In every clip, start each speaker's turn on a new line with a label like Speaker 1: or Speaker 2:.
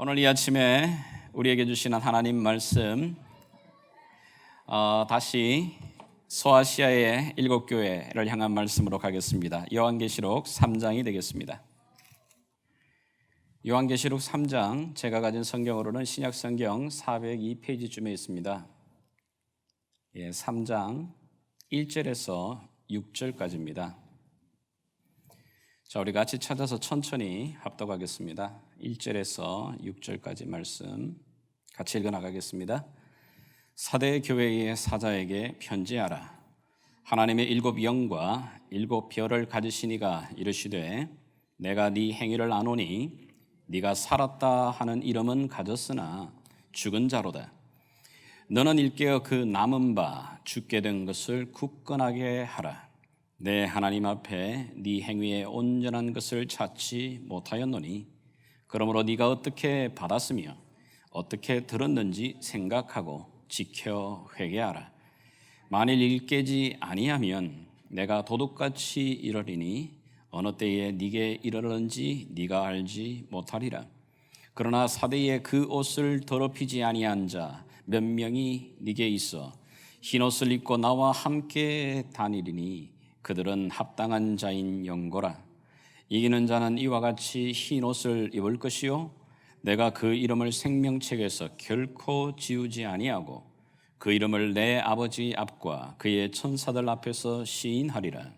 Speaker 1: 오늘 이 아침에 우리에게 주시는 하나님 말씀, 다시 소아시아의 7교회를 향한 말씀으로 가겠습니다. 요한계시록 3장이 되겠습니다. 요한계시록 3장, 제가 가진 성경으로는 신약성경 402페이지쯤에 있습니다. 3장 1절에서 6절까지입니다. 자, 우리 같이 찾아서 천천히 합독하겠습니다. 1절에서 6절까지 말씀 같이 읽어나가겠습니다. 사대 교회의 사자에게 편지하라. 하나님의 7 영과 7 별을 가지신 이가 이르시되 내가 네 행위를 아노니 네가 살았다 하는 이름은 가졌으나 죽은 자로다. 너는 일깨어 그 남은 바 죽게 된 것을 굳건하게 하라. 내 하나님 앞에 네 행위의 온전한 것을 찾지 못하였노니 그러므로 네가 어떻게 받았으며 어떻게 들었는지 생각하고 지켜 회개하라. 만일 일깨지 아니하면 내가 도둑같이 이르리니 어느 때에 네게 이르렀는지 네가 알지 못하리라. 그러나 사대에 그 옷을 더럽히지 아니한 자 몇 명이 네게 있어 흰옷을 입고 나와 함께 다니리니 그들은 합당한 자인 영고라. 이기는 자는 이와 같이 흰옷을 입을 것이요 내가 그 이름을 생명책에서 결코 지우지 아니하고 그 이름을 내 아버지 앞과 그의 천사들 앞에서 시인하리라.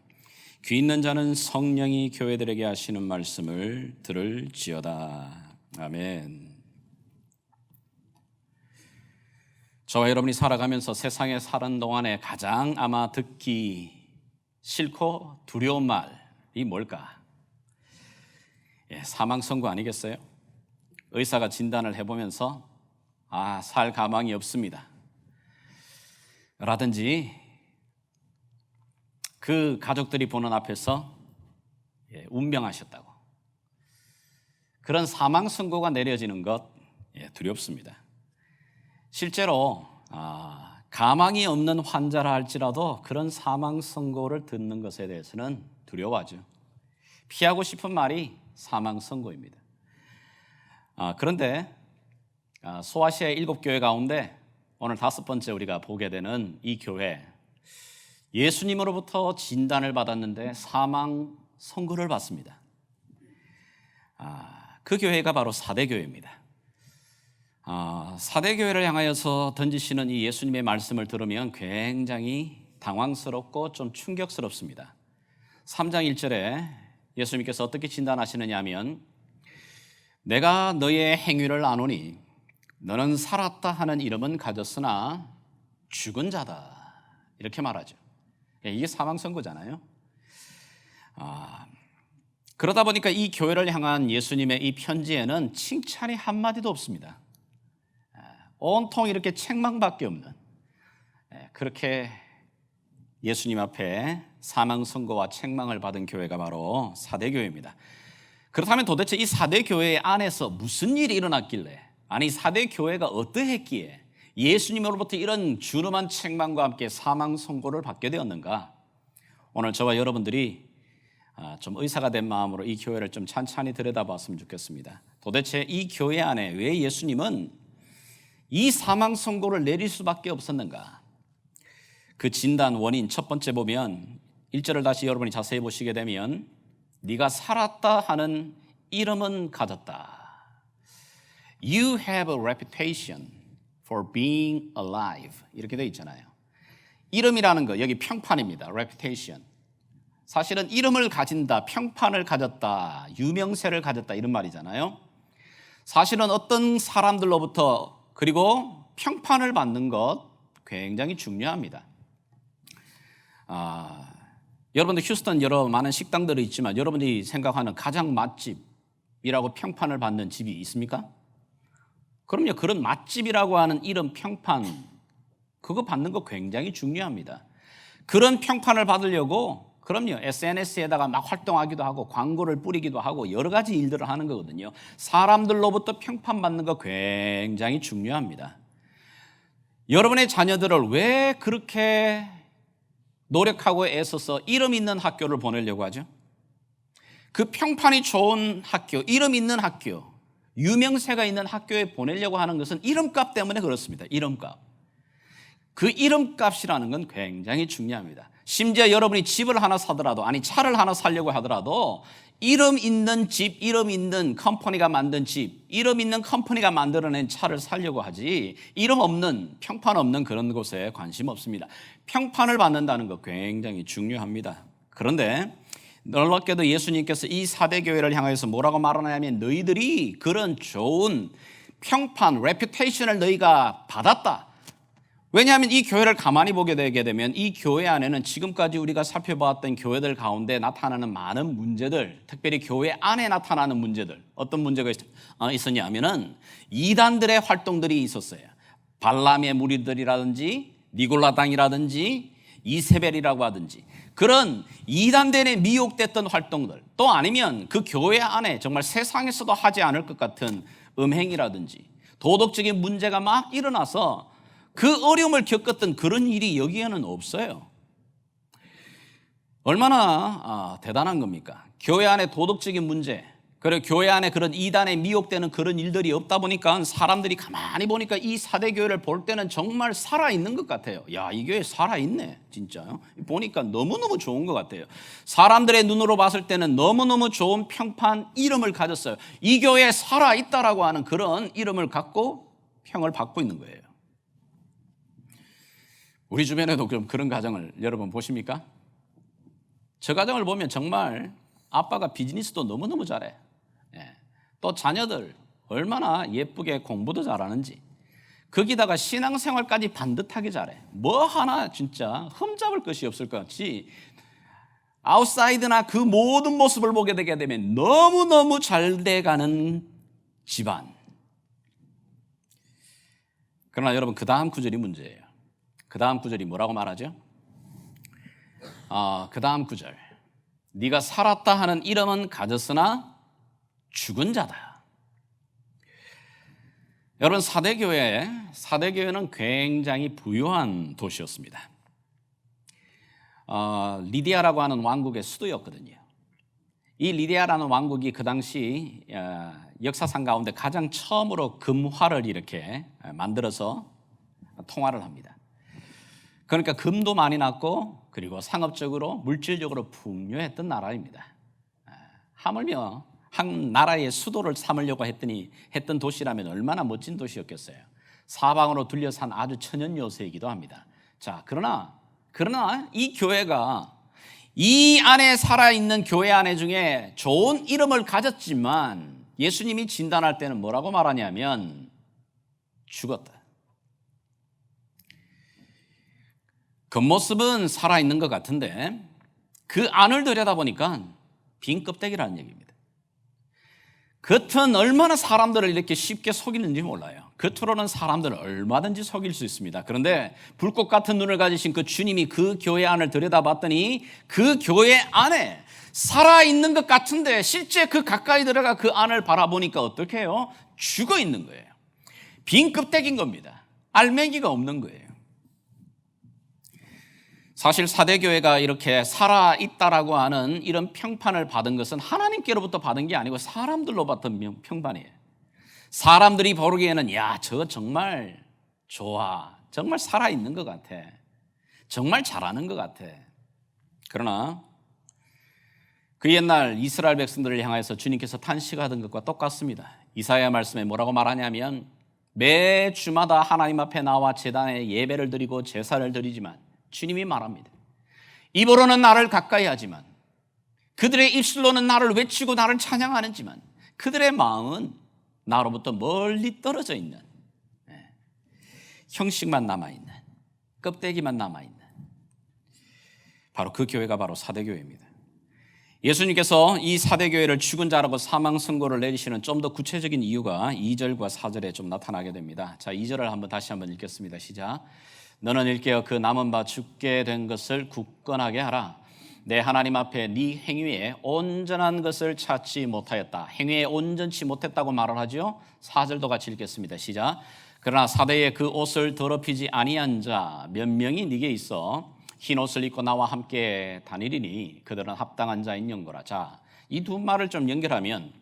Speaker 1: 귀 있는 자는 성령이 교회들에게 하시는 말씀을 들을지어다. 아멘. 저와 여러분이 살아가면서 세상에 사는 동안에 가장 아마 듣기 싫고 두려운 말이 뭘까? 사망 선고 아니겠어요? 의사가 진단을 해보면서 살 가망이 없습니다 라든지 그 가족들이 보는 앞에서 운명하셨다고, 그런 사망 선고가 내려지는 것 두렵습니다. 실제로 가망이 없는 환자라 할지라도 그런 사망 선고를 듣는 것에 대해서는 두려워하죠. 피하고 싶은 말이 사망 선고입니다. 그런데 소아시아의 7교회 가운데 오늘 5번째 우리가 보게 되는 이 교회, 예수님으로부터 진단을 받았는데 사망 선고를 받습니다. 그 교회가 바로 사대교회입니다. 사대교회를 향하여서 던지시는 이 예수님의 말씀을 들으면 굉장히 당황스럽고 좀 충격스럽습니다. 3장 1절에 예수님께서 어떻게 진단하시느냐 하면 내가 너의 행위를 아노니 너는 살았다 하는 이름은 가졌으나 죽은 자다, 이렇게 말하죠. 이게 사망 선고잖아요. 그러다 보니까 이 교회를 향한 예수님의 이 편지에는 칭찬이 한마디도 없습니다. 온통 이렇게 책망밖에 없는, 그렇게 예수님 앞에 사망 선고와 책망을 받은 교회가 바로 사대교회입니다. 그렇다면 도대체 이 사대교회 안에서 무슨 일이 일어났길래, 아니 사대교회가 어떠했기에 예수님으로부터 이런 준엄한 책망과 함께 사망 선고를 받게 되었는가? 오늘 저와 여러분들이 좀 의사가 된 마음으로 이 교회를 좀 찬찬히 들여다봤으면 좋겠습니다. 도대체 이 교회 안에 왜 예수님은 이 사망 선고를 내릴 수밖에 없었는가? 그 진단 원인 첫 번째 보면 1절을 다시 여러분이 자세히 보시게 되면 네가 살았다 하는 이름은 가졌다. You have a reputation for being alive, 이렇게 되어 있잖아요. 이름이라는 거 여기 평판입니다. reputation. 사실은 이름을 가진다, 평판을 가졌다, 유명세를 가졌다, 이런 말이잖아요. 사실은 어떤 사람들로부터 그리고 평판을 받는 것 굉장히 중요합니다. 여러분들 휴스턴 여러 많은 식당들이 있지만 여러분들이 생각하는 가장 맛집이라고 평판을 받는 집이 있습니까? 그럼요. 그런 맛집이라고 하는 이름 평판, 그거 받는 거 굉장히 중요합니다. 그런 평판을 받으려고 그럼요, SNS에다가 막 활동하기도 하고 광고를 뿌리기도 하고 여러 가지 일들을 하는 거거든요. 사람들로부터 평판받는 거 굉장히 중요합니다. 여러분의 자녀들을 왜 그렇게 노력하고 애써서 이름 있는 학교를 보내려고 하죠? 그 평판이 좋은 학교, 이름 있는 학교, 유명세가 있는 학교에 보내려고 하는 것은 이름값 때문에 그렇습니다. 이름값. 그 이름값이라는 건 굉장히 중요합니다. 심지어 여러분이 집을 하나 사더라도, 아니 차를 하나 사려고 하더라도 이름 있는 집, 이름 있는 컴퍼니가 만든 집, 이름 있는 컴퍼니가 만들어낸 차를 사려고 하지, 이름 없는, 평판 없는 그런 곳에 관심 없습니다. 평판을 받는다는 거 굉장히 중요합니다. 그런데 놀랍게도 예수님께서 이 4대 교회를 향해서 뭐라고 말하냐면, 너희들이 그런 좋은 평판, 레퓨테이션을 너희가 받았다. 왜냐하면 이 교회를 가만히 보게 되게 되면 이 교회 안에는 지금까지 우리가 살펴보았던 교회들 가운데 나타나는 많은 문제들, 특별히 교회 안에 나타나는 문제들, 어떤 문제가 있었냐면은 이단들의 활동들이 있었어요. 발람의 무리들이라든지 니골라당이라든지 이세벨이라고 하든지 그런 이단들에 미혹됐던 활동들, 또 아니면 그 교회 안에 정말 세상에서도 하지 않을 것 같은 음행이라든지 도덕적인 문제가 막 일어나서 그 어려움을 겪었던 그런 일이 여기에는 없어요. 얼마나 대단한 겁니까? 교회 안에 도덕적인 문제, 그리고 교회 안에 그런 이단에 미혹되는 그런 일들이 없다 보니까 사람들이 가만히 보니까 이 4대 교회를 볼 때는 정말 살아있는 것 같아요. 야, 이 교회 살아있네, 진짜. 보니까 너무너무 좋은 것 같아요. 사람들의 눈으로 봤을 때는 너무너무 좋은 평판, 이름을 가졌어요. 이 교회에 살아있다라고 하는 그런 이름을 갖고 평을 받고 있는 거예요. 우리 주변에도 그런 가정을 여러분 보십니까? 저 가정을 보면 정말 아빠가 비즈니스도 너무너무 잘해. 또 자녀들 얼마나 예쁘게 공부도 잘하는지, 거기다가 신앙생활까지 반듯하게 잘해. 뭐 하나 진짜 흠잡을 것이 없을 것 같이 아웃사이드나 그 모든 모습을 보게 되게 되면 너무너무 잘 돼가는 집안. 그러나 여러분, 그 다음 구절이 문제예요. 그 다음 구절이 뭐라고 말하죠? 그 다음 구절, 네가 살았다 하는 이름은 가졌으나 죽은 자다. 여러분, 사대교회는 굉장히 부유한 도시였습니다. 리디아라고 하는 왕국의 수도였거든요. 이 리디아라는 왕국이 그 당시 역사상 가운데 가장 처음으로 금화를 이렇게 만들어서 통화를 합니다. 그러니까 금도 많이 났고, 그리고 상업적으로 물질적으로 풍요했던 나라입니다. 하물며 한 나라의 수도를 삼으려고 했던 도시라면 얼마나 멋진 도시였겠어요. 사방으로 둘러싼 아주 천연 요새이기도 합니다. 자, 그러나 이 교회가 이 안에 살아있는 교회 안에 중에 좋은 이름을 가졌지만 예수님이 진단할 때는 뭐라고 말하냐면 죽었다. 겉모습은 살아있는 것 같은데 그 안을 들여다보니까 빈 껍데기라는 얘기입니다. 겉은 얼마나 사람들을 이렇게 쉽게 속이는지 몰라요. 겉으로는 사람들을 얼마든지 속일 수 있습니다. 그런데 불꽃 같은 눈을 가지신 그 주님이 그 교회 안을 들여다봤더니 그 교회 안에 살아있는 것 같은데 실제 그 가까이 들어가 그 안을 바라보니까 어떻게 해요? 죽어 있는 거예요. 빈 껍데기인 겁니다. 알맹이가 없는 거예요. 사실 4대 교회가 이렇게 살아있다라고 하는 이런 평판을 받은 것은 하나님께로부터 받은 게 아니고 사람들로 받은 평판이에요. 사람들이 보기에는 야, 저 정말 좋아, 정말 살아있는 것 같아, 정말 잘하는 것 같아. 그러나 그 옛날 이스라엘 백성들을 향해서 주님께서 탄식하던 것과 똑같습니다. 이사야 말씀에 뭐라고 말하냐면 매 주마다 하나님 앞에 나와 제단에 예배를 드리고 제사를 드리지만, 주님이 말합니다. 입으로는 나를 가까이 하지만, 그들의 입술로는 나를 외치고 나를 찬양하는지만 그들의 마음은 나로부터 멀리 떨어져 있는, 형식만 남아있는, 껍데기만 남아있는, 바로 그 교회가 바로 4대 교회입니다. 예수님께서 이 4대 교회를 죽은 자라고 사망 선고를 내리시는 좀 더 구체적인 이유가 2절과 4절에 좀 나타나게 됩니다. 자, 2절을 다시 한번 읽겠습니다. 시작. 너는 일깨어 그 남은 바 죽게 된 것을 굳건하게 하라. 내 하나님 앞에 네 행위에 온전한 것을 찾지 못하였다. 행위에 온전치 못했다고 말을 하죠. 4절도 같이 읽겠습니다. 시작. 그러나 사대에 그 옷을 더럽히지 아니한 자 몇 명이 네게 있어 흰 옷을 입고 나와 함께 다니리니 그들은 합당한 자인 영거라. 자, 이 두 말을 좀 연결하면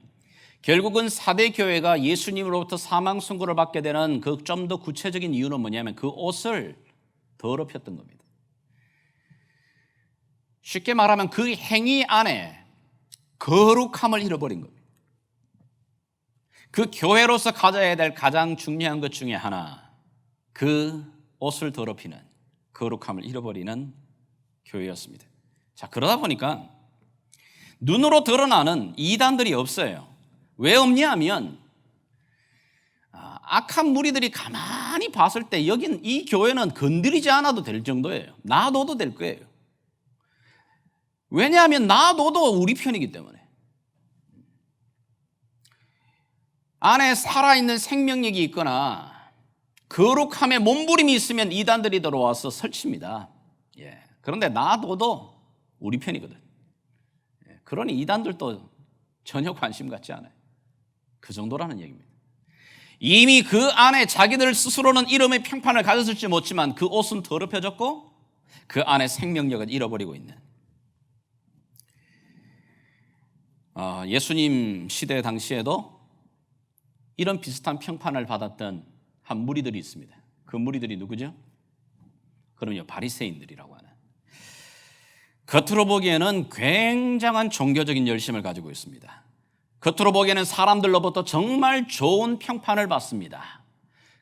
Speaker 1: 결국은 사대 교회가 예수님으로부터 사망 선고를 받게 되는 그 좀 더 구체적인 이유는 뭐냐면 그 옷을 더럽혔던 겁니다. 쉽게 말하면 그 행위 안에 거룩함을 잃어버린 겁니다. 그 교회로서 가져야 될 가장 중요한 것 중에 하나, 그 옷을 더럽히는 거룩함을 잃어버리는 교회였습니다. 자, 그러다 보니까 눈으로 드러나는 이단들이 없어요. 왜 없냐 하면 악한 무리들이 가만히 봤을 때 여긴 이 교회는 건드리지 않아도 될 정도예요. 놔둬도 될 거예요. 왜냐하면 놔둬도 우리 편이기 때문에. 안에 살아있는 생명력이 있거나 거룩함에 몸부림이 있으면 이단들이 들어와서 설칩니다. 그런데 놔둬도 우리 편이거든. 그러니 이단들도 전혀 관심 갖지 않아요. 그 정도라는 얘기입니다. 이미 그 안에 자기들 스스로는 이름의 평판을 가졌을지 못지만 그 옷은 더럽혀졌고 그 안에 생명력을 잃어버리고 있는, 예수님 시대 당시에도 이런 비슷한 평판을 받았던 한 무리들이 있습니다. 그 무리들이 누구죠? 그럼요, 바리새인들이라고 하는. 겉으로 보기에는 굉장한 종교적인 열심을 가지고 있습니다. 겉으로 보기에는 사람들로부터 정말 좋은 평판을 받습니다.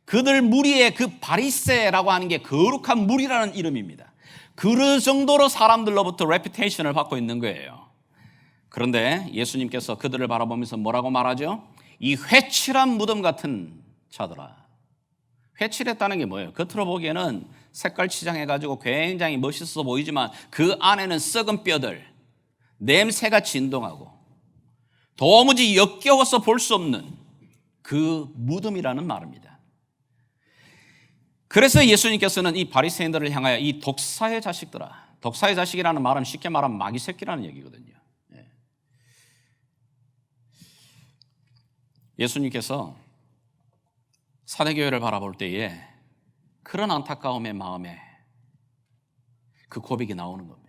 Speaker 1: 그들 무리의 그 바리새라고 하는 게 거룩한 무리라는 이름입니다. 그 정도로 사람들로부터 레퓨테이션을 받고 있는 거예요. 그런데 예수님께서 그들을 바라보면서 뭐라고 말하죠? 이 회칠한 무덤 같은 자들아. 회칠했다는 게 뭐예요? 겉으로 보기에는 색깔 치장해가지고 굉장히 멋있어 보이지만 그 안에는 썩은 뼈들, 냄새가 진동하고 도무지 역겨워서 볼 수 없는 그 무덤이라는 말입니다. 그래서 예수님께서는 이 바리새인들을 향하여 이 독사의 자식들아, 독사의 자식이라는 말은 쉽게 말하면 마귀 새끼라는 얘기거든요. 예수님께서 사대교회를 바라볼 때에 그런 안타까움의 마음에 그 고백이 나오는 겁니다.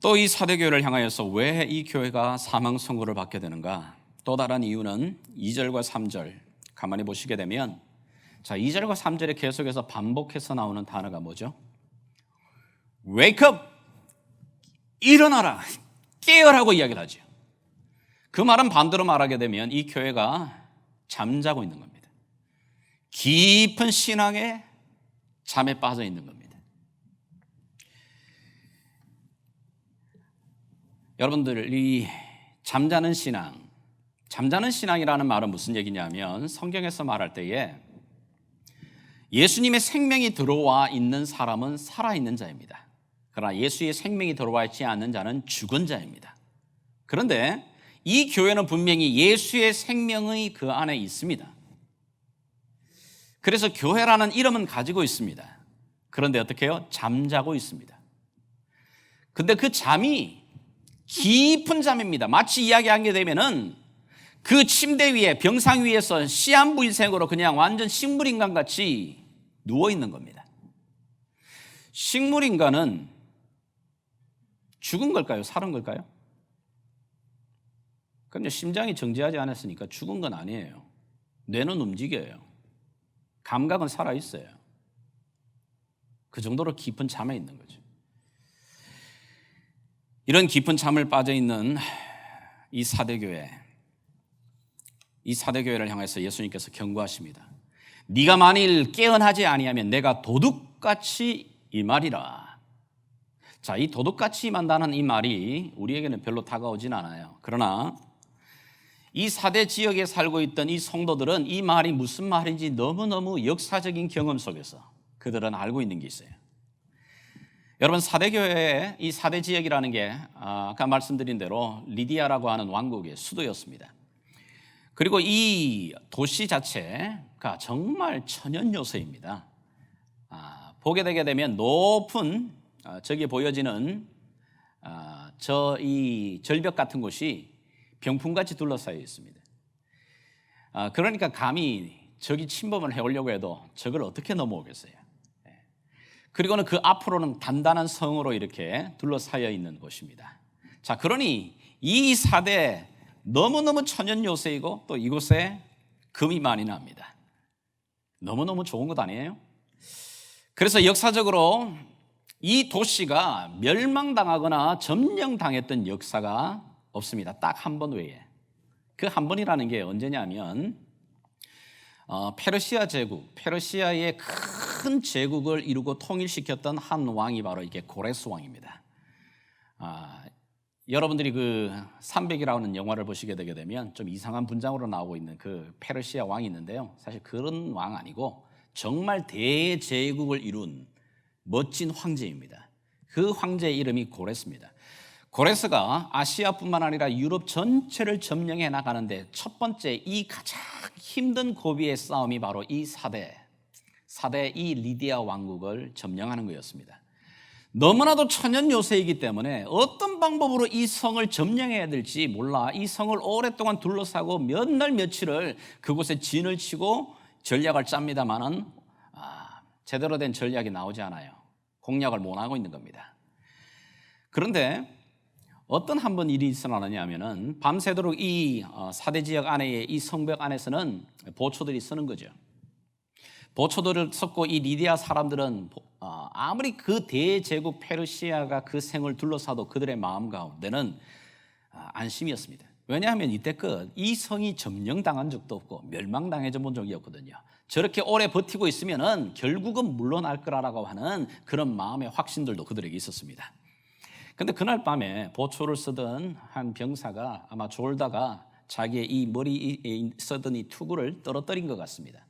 Speaker 1: 또 이 사대교회를 향하여서 왜 이 교회가 사망 선고를 받게 되는가? 또 다른 이유는 2절과 3절 가만히 보시게 되면, 자, 2절과 3절에 계속해서 반복해서 나오는 단어가 뭐죠? Wake up! 일어나라! 깨어라고 이야기를 하죠. 그 말은 반대로 말하게 되면 이 교회가 잠자고 있는 겁니다. 깊은 신앙의 잠에 빠져 있는 겁니다. 여러분들, 이 잠자는 신앙이라는 말은 무슨 얘기냐면 성경에서 말할 때에 예수님의 생명이 들어와 있는 사람은 살아있는 자입니다. 그러나 예수의 생명이 들어와 있지 않는 자는 죽은 자입니다. 그런데 이 교회는 분명히 예수의 생명이 그 안에 있습니다. 그래서 교회라는 이름은 가지고 있습니다. 그런데 어떻게 해요? 잠자고 있습니다. 근데 그 잠이 깊은 잠입니다. 마치 이야기하게 되면은 그 침대 위에, 병상 위에서 시한부인생으로 그냥 완전 식물인간 같이 누워있는 겁니다. 식물인간은 죽은 걸까요? 살은 걸까요? 그럼요, 심장이 정지하지 않았으니까 죽은 건 아니에요. 뇌는 움직여요. 감각은 살아있어요. 그 정도로 깊은 잠에 있는 거죠. 이런 깊은 잠을 빠져있는 이 사대교회를 향해서 예수님께서 경고하십니다. 네가 만일 깨어나지 아니하면 내가 도둑같이 임하리라. 자, 이 도둑같이 임한다는 이 말이 우리에게는 별로 다가오진 않아요. 그러나 이 사대 지역에 살고 있던 이 성도들은 이 말이 무슨 말인지 너무너무 역사적인 경험 속에서 그들은 알고 있는 게 있어요. 여러분, 사대교회의 이 사대 지역이라는 게 아까 말씀드린 대로 리디아라고 하는 왕국의 수도였습니다. 그리고 이 도시 자체가 정말 천연 요새입니다. 보게 되게 되면 높은 저기 보여지는 이 절벽 같은 곳이 병풍같이 둘러싸여 있습니다. 그러니까 감히 저기 침범을 해오려고 해도 저걸 어떻게 넘어오겠어요? 그리고는 그 앞으로는 단단한 성으로 이렇게 둘러싸여 있는 곳입니다. 자, 그러니 이 사대 너무너무 천연 요새이고 또 이곳에 금이 많이 납니다. 너무너무 좋은 것 아니에요? 그래서 역사적으로 이 도시가 멸망당하거나 점령당했던 역사가 없습니다. 딱 한 번 외에. 그 한 번이라는 게 언제냐면 페르시아 제국, 페르시아의 큰 제국을 이루고 통일시켰던 한 왕이 바로 이게 고레스 왕입니다. 여러분들이 그 300이라는 영화를 보시게 되게 되면 좀 이상한 분장으로 나오고 있는 그 페르시아 왕이 있는데요. 사실 그런 왕 아니고 정말 대제국을 이룬 멋진 황제입니다. 그 황제의 이름이 고레스입니다. 고레스가 아시아뿐만 아니라 유럽 전체를 점령해 나가는데 첫 번째 이 가장 힘든 고비의 싸움이 바로 이 4대 이 리디아 왕국을 점령하는 거였습니다. 너무나도 천연 요새이기 때문에 어떤 방법으로 이 성을 점령해야 될지 몰라 이 성을 오랫동안 둘러싸고 몇 날 며칠을 그곳에 진을 치고 전략을 짭니다만은 제대로 된 전략이 나오지 않아요. 공략을 못하고 있는 겁니다. 그런데 어떤 한 번 일이 일어나느냐 하면은 밤새도록 이 4대 지역 안에 이 성벽 안에서는 보초들이 서는 거죠. 보초들을 섰고 이 리디아 사람들은 아무리 그 대제국 페르시아가 그 생을 둘러싸도 그들의 마음 가운데는 안심이었습니다. 왜냐하면 이때껏 이 성이 점령당한 적도 없고 멸망당해져 본 적이 없거든요. 저렇게 오래 버티고 있으면은 결국은 물러날 거라고 하는 그런 마음의 확신들도 그들에게 있었습니다. 근데 그날 밤에 보초를 쓰던 한 병사가 아마 졸다가 자기의 이 머리에 쓰던 이 투구를 떨어뜨린 것 같습니다.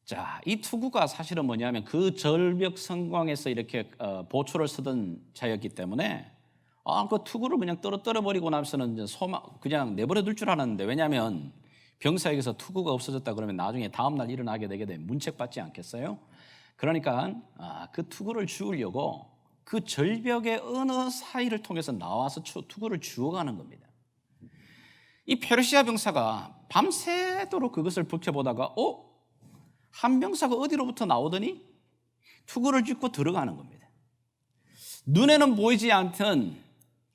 Speaker 1: 자, 이 투구가 사실은 뭐냐면 그 절벽 성광에서 이렇게 보초를 쓰던 자였기 때문에 그 투구를 그냥 떨어뜨려 버리고 나서는 이제 그냥 내버려 둘 줄 알았는데, 왜냐하면 병사에게서 투구가 없어졌다 그러면 나중에 다음날 일어나게 되게 되면 문책받지 않겠어요? 그러니까 그 투구를 주우려고 그 절벽의 어느 사이를 통해서 나와서 투구를 주워가는 겁니다. 이 페르시아 병사가 밤새도록 그것을 지켜보다가 한 병사가 어디로부터 나오더니 투구를 짚고 들어가는 겁니다. 눈에는 보이지 않던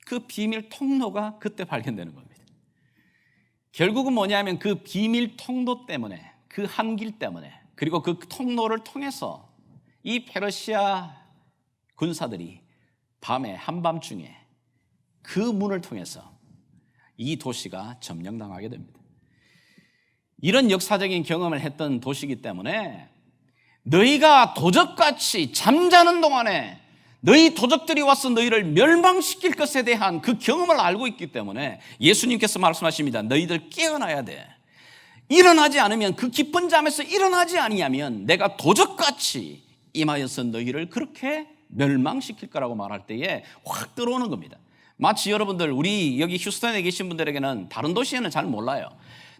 Speaker 1: 그 비밀 통로가 그때 발견되는 겁니다. 결국은 뭐냐면 그 비밀 통로 때문에, 그 한 길 때문에, 그리고 그 통로를 통해서 이 페르시아 군사들이 밤에 한밤중에 그 문을 통해서 이 도시가 점령당하게 됩니다. 이런 역사적인 경험을 했던 도시이기 때문에 너희가 도적같이 잠자는 동안에 너희 도적들이 와서 너희를 멸망시킬 것에 대한 그 경험을 알고 있기 때문에 예수님께서 말씀하십니다. 너희들 깨어나야 돼. 일어나지 않으면, 그 깊은 잠에서 일어나지 아니하면 내가 도적같이 임하여서 너희를 그렇게 멸망시킬 거라고 말할 때에 확 들어오는 겁니다. 마치 여러분들, 우리 여기 휴스턴에 계신 분들에게는 다른 도시에는 잘 몰라요.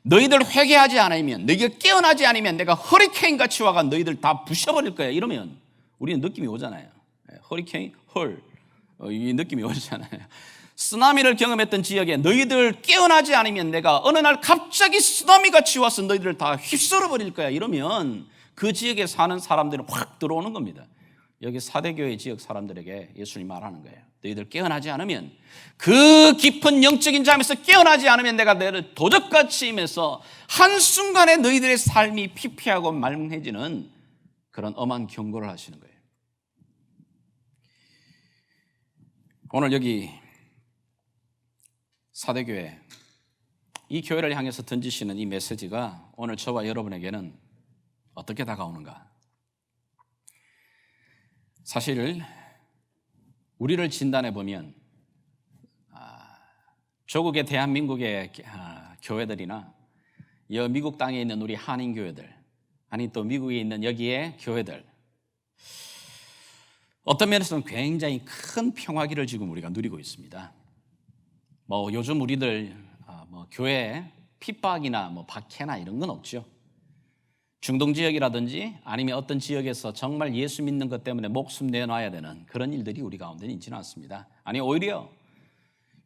Speaker 1: 너희들 회개하지 않으면, 너희가 깨어나지 않으면 내가 허리케인 같이 와가 너희들 다 부셔버릴 거야. 이러면 우리는 느낌이 오잖아요. 허리케인, 이 느낌이 오잖아요. 쓰나미를 경험했던 지역에 너희들 깨어나지 않으면 내가 어느 날 갑자기 쓰나미 같이 와서 너희들을 다 휩쓸어 버릴 거야. 이러면 그 지역에 사는 사람들은 확 들어오는 겁니다. 여기 사대교회 지역 사람들에게 예수님이 말하는 거예요. 너희들 깨어나지 않으면, 그 깊은 영적인 잠에서 깨어나지 않으면 내가 너희를 도적같이 임해서 한순간에 너희들의 삶이 피폐하고 말문해지는 그런 엄한 경고를 하시는 거예요. 오늘 여기 사대교회, 이 교회를 향해서 던지시는 이 메시지가 오늘 저와 여러분에게는 어떻게 다가오는가? 사실 우리를 진단해 보면 조국의 대한민국의 교회들이나 미국 땅에 있는 우리 한인 교회들, 아니 또 미국에 있는 여기에 교회들, 어떤 면에서는 굉장히 큰 평화기를 지금 우리가 누리고 있습니다. 요즘 우리들 교회 핍박이나 박해나 이런 건 없죠. 중동 지역이라든지 아니면 어떤 지역에서 정말 예수 믿는 것 때문에 목숨 내놔야 되는 그런 일들이 우리 가운데는 있지는 않습니다. 아니, 오히려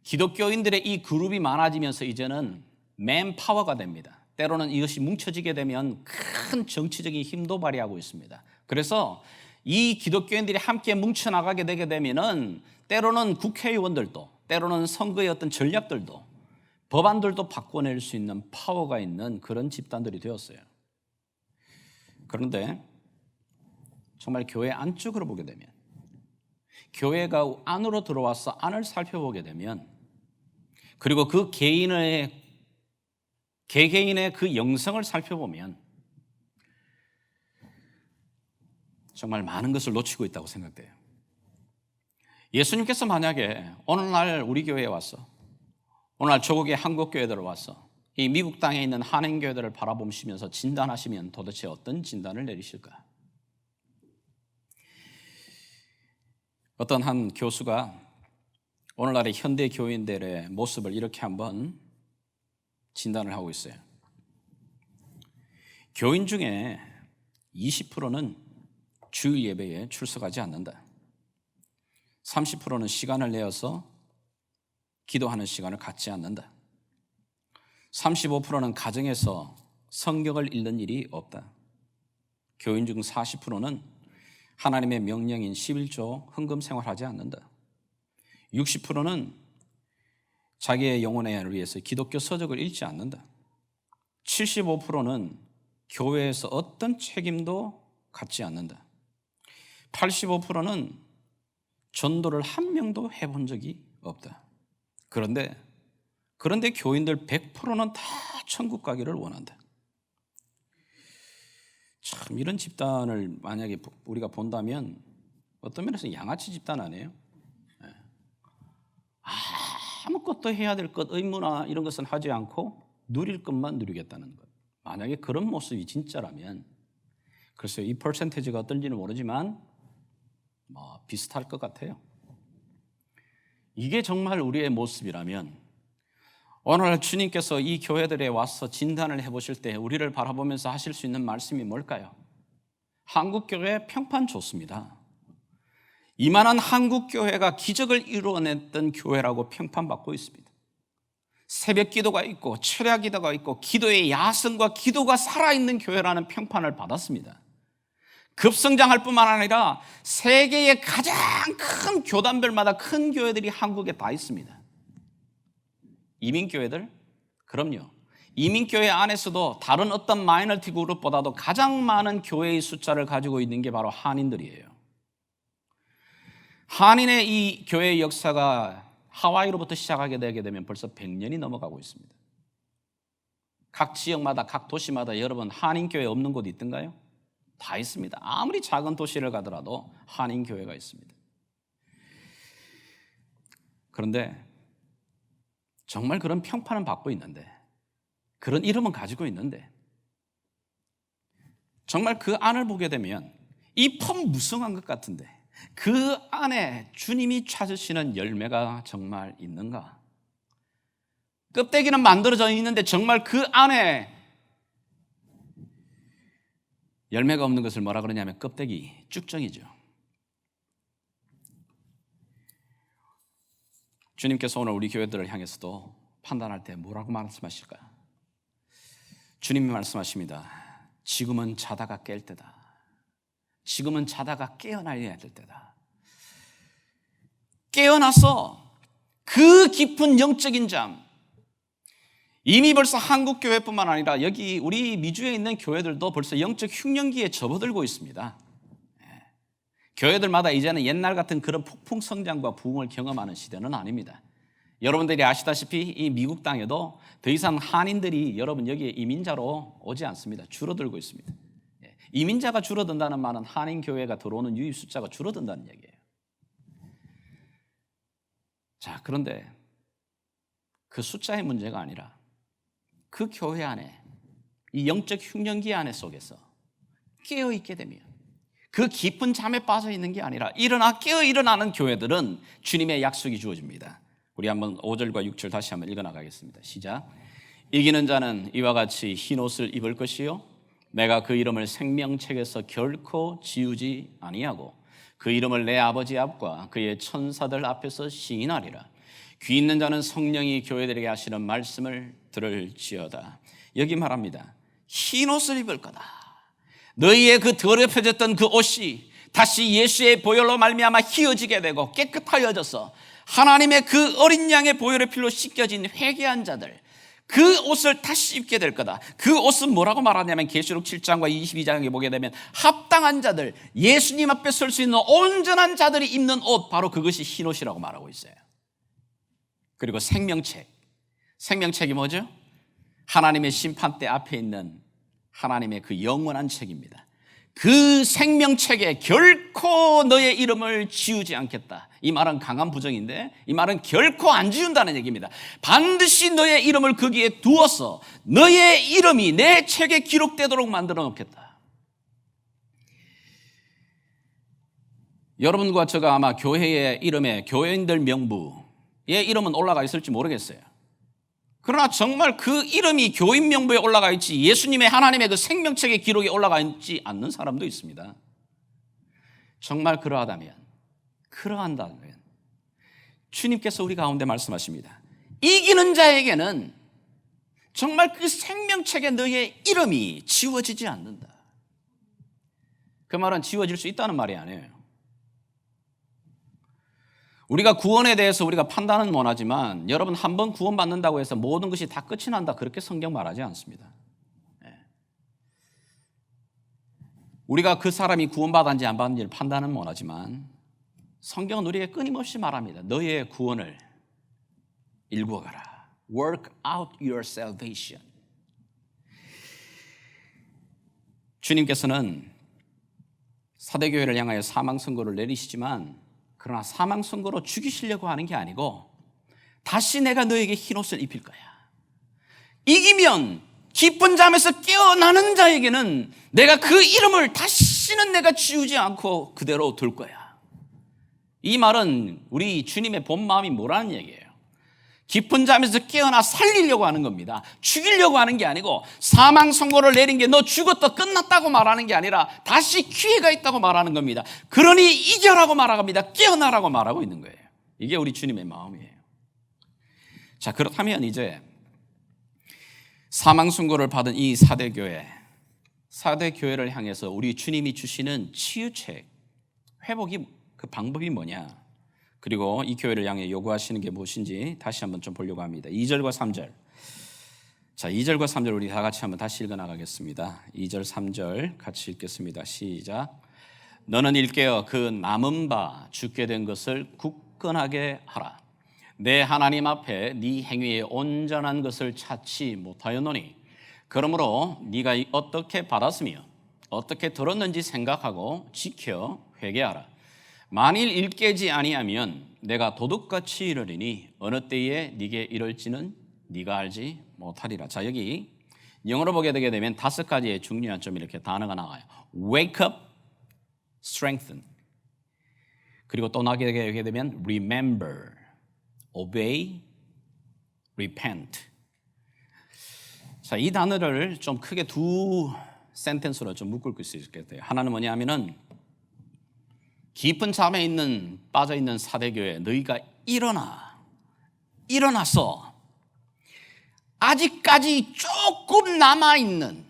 Speaker 1: 기독교인들의 이 그룹이 많아지면서 이제는 맨파워가 됩니다. 때로는 이것이 뭉쳐지게 되면 큰 정치적인 힘도 발휘하고 있습니다. 그래서 이 기독교인들이 함께 뭉쳐나가게 되게 되면은 때로는 국회의원들도, 때로는 선거의 어떤 전략들도 법안들도 바꿔낼 수 있는 파워가 있는 그런 집단들이 되었어요. 그런데 정말 교회 안쪽으로 보게 되면, 교회가 안으로 들어와서 안을 살펴보게 되면, 그리고 그 개개인의 그 영성을 살펴보면 정말 많은 것을 놓치고 있다고 생각돼요. 예수님께서 만약에 오늘날 우리 교회에 와서, 오늘날 조국의 한국 교회들을 와서 이 미국 땅에 있는 한인 교회들을 바라보시면서 진단하시면 도대체 어떤 진단을 내리실까? 어떤 한 교수가 오늘날의 현대 교인들의 모습을 이렇게 한번 진단을 하고 있어요. 교인 중에 20%는 주일 예배에 출석하지 않는다. 30%는 시간을 내어서 기도하는 시간을 갖지 않는다. 35%는 가정에서 성경을 읽는 일이 없다. 교인 중 40%는 하나님의 명령인 11조 헌금 생활하지 않는다. 60%는 자기의 영혼을 위해서 기독교 서적을 읽지 않는다. 75%는 교회에서 어떤 책임도 갖지 않는다. 85%는 전도를 한 명도 해본 적이 없다. 그런데 교인들 100%는 다 천국 가기를 원한다. 참, 이런 집단을 만약에 우리가 본다면 어떤 면에서 양아치 집단 아니에요? 아무것도 해야 될 것, 의무나 이런 것은 하지 않고 누릴 것만 누리겠다는 것. 만약에 그런 모습이 진짜라면, 글쎄요, 이 퍼센테이지가 어떤지는 모르지만 비슷할 것 같아요. 이게 정말 우리의 모습이라면 오늘 주님께서 이 교회들에 와서 진단을 해보실 때 우리를 바라보면서 하실 수 있는 말씀이 뭘까요? 한국교회 평판 좋습니다. 이만한 한국교회가 기적을 이루어냈던 교회라고 평판받고 있습니다. 새벽 기도가 있고 철야 기도가 있고 기도의 야성과 기도가 살아있는 교회라는 평판을 받았습니다. 급성장할 뿐만 아니라 세계의 가장 큰 교단별마다 큰 교회들이 한국에 다 있습니다. 이민교회들? 그럼요. 이민교회 안에서도 다른 어떤 마이너리티 그룹보다도 가장 많은 교회의 숫자를 가지고 있는 게 바로 한인들이에요. 한인의 이 교회의 역사가 하와이로부터 시작하게 되게 되면 벌써 100년이 넘어가고 있습니다. 각 지역마다, 각 도시마다 여러분 한인교회 없는 곳 있던가요? 다 있습니다. 아무리 작은 도시를 가더라도 한인교회가 있습니다. 그런데 정말 그런 평판은 받고 있는데, 그런 이름은 가지고 있는데, 정말 그 안을 보게 되면 이 무성한 것 같은데 그 안에 주님이 찾으시는 열매가 정말 있는가? 껍데기는 만들어져 있는데 정말 그 안에 열매가 없는 것을 뭐라 그러냐면 껍데기, 쭉정이죠. 주님께서 오늘 우리 교회들을 향해서도 판단할 때 뭐라고 말씀하실까? 주님이 말씀하십니다. 지금은 자다가 깰 때다. 지금은 자다가 깨어나야 될 때다. 깨어나서 그 깊은 영적인 잠, 이미 벌써 한국 교회뿐만 아니라 여기 우리 미주에 있는 교회들도 벌써 영적 흉년기에 접어들고 있습니다. 교회들마다 이제는 옛날 같은 그런 폭풍 성장과 부흥을 경험하는 시대는 아닙니다. 여러분들이 아시다시피 이 미국 땅에도 더 이상 한인들이 여러분 여기에 이민자로 오지 않습니다. 줄어들고 있습니다. 이민자가 줄어든다는 말은 한인 교회가 들어오는 유입 숫자가 줄어든다는 얘기예요. 자, 그런데 그 숫자의 문제가 아니라 그 교회 안에, 이 영적 흉년기 안에 속에서 깨어있게 되면, 그 깊은 잠에 빠져 있는 게 아니라 깨어 일어나는 교회들은 주님의 약속이 주어집니다. 우리 한번 5절과 6절 다시 한번 읽어나가겠습니다. 시작. 이기는 자는 이와 같이 흰옷을 입을 것이요 내가 그 이름을 생명책에서 결코 지우지 아니하고 그 이름을 내 아버지 앞과 그의 천사들 앞에서 시인하리라. 귀 있는 자는 성령이 교회들에게 하시는 말씀을 들을지어다. 여기 말합니다. 흰옷을 입을 거다. 너희의 그 더럽혀졌던 그 옷이 다시 예수의 보혈로 말미암아 희어지게 되고 깨끗하여져서 하나님의 그 어린 양의 보혈의 피로 씻겨진 회개한 자들, 그 옷을 다시 입게 될 거다. 그 옷은 뭐라고 말하냐면 계시록 7장과 22장에 보게 되면 합당한 자들, 예수님 앞에 설 수 있는 온전한 자들이 입는 옷, 바로 그것이 흰옷이라고 말하고 있어요. 그리고 생명책이 뭐죠? 하나님의 심판대 앞에 있는 하나님의 그 영원한 책입니다. 그 생명책에 결코 너의 이름을 지우지 않겠다. 이 말은 강한 부정인데, 이 말은 결코 안 지운다는 얘기입니다. 반드시 너의 이름을 거기에 두어서 너의 이름이 내 책에 기록되도록 만들어 놓겠다. 여러분과 제가 아마 교회의 이름에 교회인들 명부에 이름은 올라가 있을지 모르겠어요. 그러나 정말 그 이름이 교인 명부에 올라가 있지 예수님의 하나님의 그 생명책의 기록에 올라가 있지 않는 사람도 있습니다. 정말 그러한다면 주님께서 우리 가운데 말씀하십니다. 이기는 자에게는 정말 그 생명책에 너의 이름이 지워지지 않는다. 그 말은 지워질 수 있다는 말이 아니에요. 우리가 구원에 대해서 우리가 판단은 원하지만 여러분, 한 번 구원받는다고 해서 모든 것이 다 끝이 난다, 그렇게 성경 말하지 않습니다. 우리가 그 사람이 구원받았는지 안 받았는지를 판단은 원하지만 성경은 우리에게 끊임없이 말합니다. 너의 구원을 일구어가라. Work out your salvation. 주님께서는 사대교회를 향하여 사망선고를 내리시지만, 그러나 사망선고로 죽이시려고 하는 게 아니고 다시 내가 너에게 흰옷을 입힐 거야. 이기면 기쁜 잠에서 깨어나는 자에게는 내가 그 이름을 다시는 내가 지우지 않고 그대로 둘 거야. 이 말은 우리 주님의 본 마음이 뭐라는 얘기예요? 깊은 잠에서 깨어나 살리려고 하는 겁니다. 죽이려고 하는 게 아니고, 사망 선고를 내린 게 너 죽었다 끝났다고 말하는 게 아니라 다시 기회가 있다고 말하는 겁니다. 그러니 이겨라고 말합니다. 깨어나라고 말하고 있는 거예요. 이게 우리 주님의 마음이에요. 자, 그렇다면 이제 사망 선고를 받은 이 사대교회를 향해서 우리 주님이 주시는 치유책, 회복이 그 방법이 뭐냐, 그리고 이 교회를 향해 요구하시는 게 무엇인지 다시 한번 좀 보려고 합니다. 2절과 3절. 자, 2절과 3절 우리 다 같이 한번 다시 읽어 나가겠습니다. 2절 3절 같이 읽겠습니다. 시작. 너는 일깨어 그 남은 바 죽게 된 것을 굳건하게 하라. 내 하나님 앞에 네 행위의 온전한 것을 찾지 못하였노니, 그러므로 네가 어떻게 받았으며 어떻게 들었는지 생각하고 지켜 회개하라. 만일 일깨지 아니하면 내가 도둑같이 이르리니 어느 때에 네게 이럴지는 네가 알지 못하리라. 자, 여기 영어로 보게 되게 되면 5가지의 중요한 점, 이렇게 단어가 나와요. Wake up, strengthen. 그리고 또 나게 되게 되면 remember, obey, repent. 자, 이 단어를 좀 크게 두 센텐스로 좀 묶을 수 있겠어요. 하나는 뭐냐 하면은, 깊은 잠에 빠져 있는 사대교회, 너희가 일어나서 아직까지 조금 남아있는,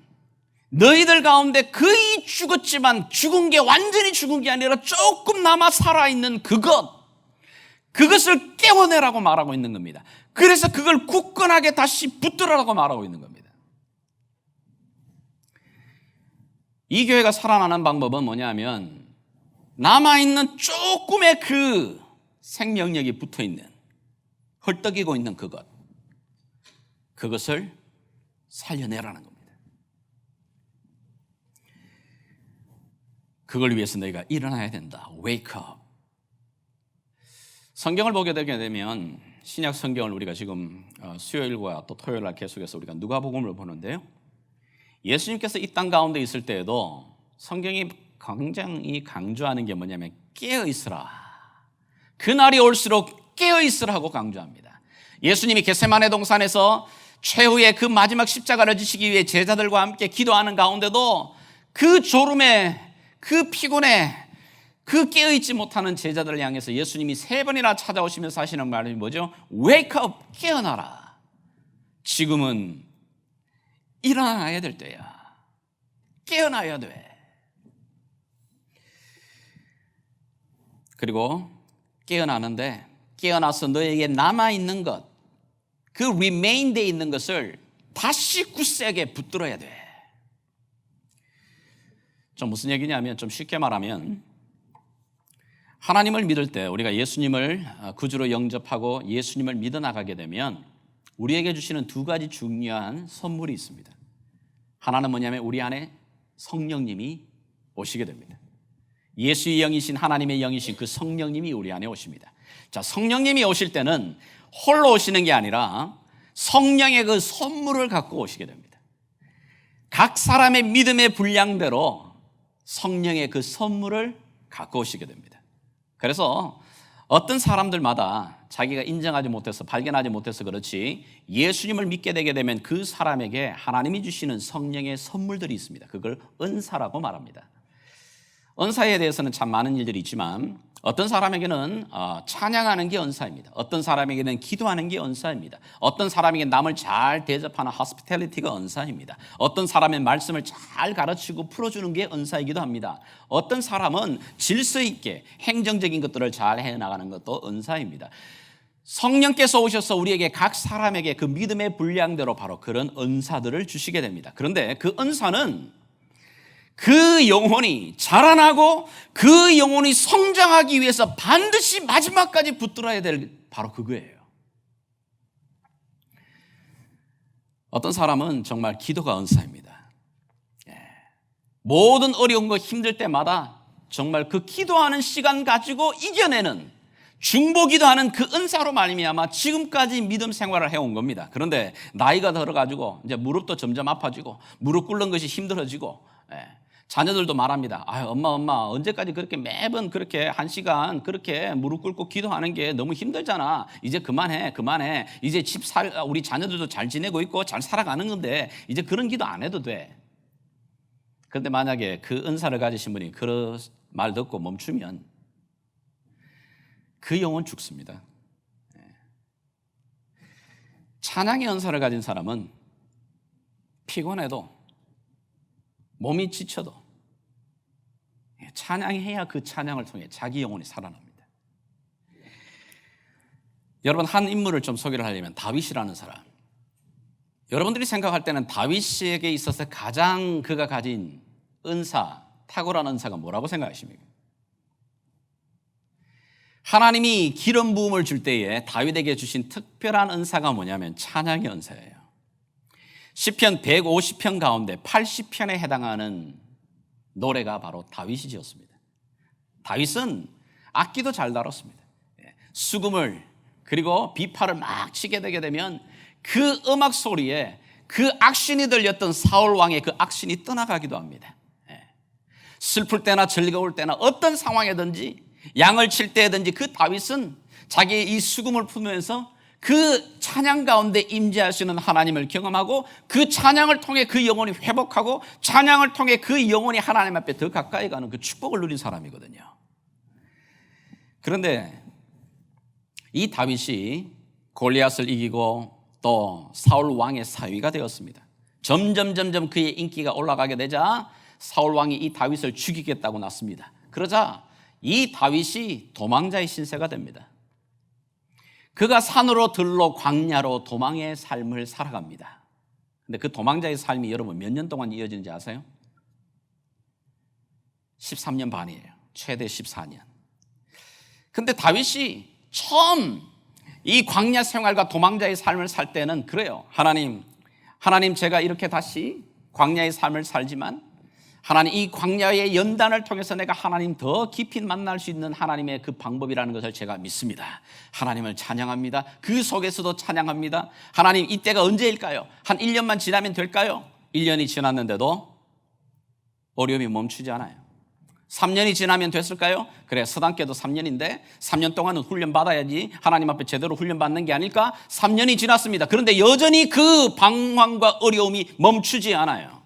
Speaker 1: 너희들 가운데 거의 죽었지만 죽은 게 완전히 죽은 게 아니라 조금 남아 살아있는 그것을 깨워내라고 말하고 있는 겁니다. 그래서 그걸 굳건하게 다시 붙들으라고 말하고 있는 겁니다. 이 교회가 살아나는 방법은 뭐냐면, 남아있는 조금의 그 생명력이 붙어있는, 헐떡이고 있는 그것을 살려내라는 겁니다. 그걸 위해서 너희가 일어나야 된다. Wake up. 성경을 보게 되게 되면, 신약 성경을 우리가 지금 수요일과 또 토요일 날 계속해서 우리가 누가복음을 보는데요, 예수님께서 이 땅 가운데 있을 때에도 성경이 굉장히 강조하는 게 뭐냐면 깨어있으라. 그날이 올수록 깨어있으라고 강조합니다. 예수님이 겟세마네 동산에서 최후의 그 마지막 십자가를 지시기 위해 제자들과 함께 기도하는 가운데도 그 졸음에, 그 피곤에, 그 깨어있지 못하는 제자들을 향해서 예수님이 3번이나 찾아오시면서 하시는 말이 뭐죠? Wake up, 깨어나라. 지금은 일어나야 될 때야. 깨어나야 돼. 그리고 깨어나는데 깨어나서 너에게 남아있는 것, 그 remain되어 있는 것을 다시 굳세게 붙들어야 돼. 좀 무슨 얘기냐면, 좀 쉽게 말하면 하나님을 믿을 때 우리가 예수님을 구주로 영접하고 예수님을 믿어 나가게 되면 우리에게 주시는 두 가지 중요한 선물이 있습니다. 하나는 뭐냐면 우리 안에 성령님이 오시게 됩니다. 예수의 영이신 하나님의 영이신 그 성령님이 우리 안에 오십니다. 자, 성령님이 오실 때는 홀로 오시는 게 아니라 성령의 그 선물을 갖고 오시게 됩니다. 각 사람의 믿음의 분량대로 성령의 그 선물을 갖고 오시게 됩니다. 그래서 어떤 사람들마다 자기가 인정하지 못해서 발견하지 못해서 그렇지 예수님을 믿게 되게 되면 그 사람에게 하나님이 주시는 성령의 선물들이 있습니다. 그걸 은사라고 말합니다. 은사에 대해서는 참 많은 일들이 있지만 어떤 사람에게는 찬양하는 게 은사입니다. 어떤 사람에게는 기도하는 게 은사입니다. 어떤 사람에게 남을 잘 대접하는 hospitality가 은사입니다. 어떤 사람의 말씀을 잘 가르치고 풀어주는 게 은사이기도 합니다. 어떤 사람은 질서 있게 행정적인 것들을 잘 해나가는 것도 은사입니다. 성령께서 오셔서 우리에게 각 사람에게 그 믿음의 분량대로 바로 그런 은사들을 주시게 됩니다. 그런데 그 은사는 그 영혼이 자라나고 그 영혼이 성장하기 위해서 반드시 마지막까지 붙들어야 될 바로 그거예요. 어떤 사람은 정말 기도가 은사입니다. 모든 어려운 거 힘들 때마다 정말 그 기도하는 시간 가지고 이겨내는 중보기도하는 그 은사로 말미암아 지금까지 믿음 생활을 해온 겁니다. 그런데 나이가 들어가지고 이제 무릎도 점점 아파지고 무릎 꿇는 것이 힘들어지고 자녀들도 말합니다. 엄마 언제까지 그렇게 매번 그렇게 1시간 그렇게 무릎 꿇고 기도하는 게 너무 힘들잖아. 이제 그만해. 이제 우리 자녀들도 잘 지내고 있고 잘 살아가는 건데 이제 그런 기도 안 해도 돼. 그런데 만약에 그 은사를 가지신 분이 그런 말 듣고 멈추면 그 영혼 죽습니다. 찬양의 은사를 가진 사람은 피곤해도 몸이 지쳐도 찬양해야 그 찬양을 통해 자기 영혼이 살아납니다. 여러분, 한 인물을 좀 소개를 하려면 다윗이라는 사람. 여러분들이 생각할 때는 다윗에게 있어서 가장 그가 가진 은사, 탁월한 은사가 뭐라고 생각하십니까? 하나님이 기름 부음을 줄 때에 다윗에게 주신 특별한 은사가 뭐냐면 찬양의 은사예요. 시편 150편 가운데 80편에 해당하는 노래가 바로 다윗이 지었습니다. 다윗은 악기도 잘 다뤘습니다. 수금을 그리고 비파를 막 치게 되게 되면 그 음악 소리에 그 악신이 들렸던 사울 왕의 그 악신이 떠나가기도 합니다. 슬플 때나 즐거울 때나 어떤 상황이든지 양을 칠 때든지 그 다윗은 자기의 이 수금을 품으면서 그 찬양 가운데 임재하시는 하나님을 경험하고 그 찬양을 통해 그 영혼이 회복하고 찬양을 통해 그 영혼이 하나님 앞에 더 가까이 가는 그 축복을 누린 사람이거든요. 그런데 이 다윗이 골리앗을 이기고 또 사울 왕의 사위가 되었습니다. 점점 그의 인기가 올라가게 되자 사울 왕이 이 다윗을 죽이겠다고 났습니다. 그러자 이 다윗이 도망자의 신세가 됩니다. 그가 산으로 들로 광야로 도망의 삶을 살아갑니다. 근데 그 도망자의 삶이 여러분 몇 년 동안 이어지는지 아세요? 13년 반이에요. 최대 14년. 근데 다윗이 처음 이 광야 생활과 도망자의 삶을 살 때는 그래요. 하나님 제가 이렇게 다시 광야의 삶을 살지만 하나님 이 광야의 연단을 통해서 내가 하나님 더 깊이 만날 수 있는 하나님의 그 방법이라는 것을 제가 믿습니다. 하나님을 찬양합니다. 그 속에서도 찬양합니다. 하나님 이때가 언제일까요? 한 1년만 지나면 될까요? 1년이 지났는데도 어려움이 멈추지 않아요. 3년이 지나면 됐을까요? 그래 서당계도 3년인데 3년 동안은 훈련 받아야지 하나님 앞에 제대로 훈련 받는 게 아닐까? 3년이 지났습니다. 그런데 여전히 그 방황과 어려움이 멈추지 않아요.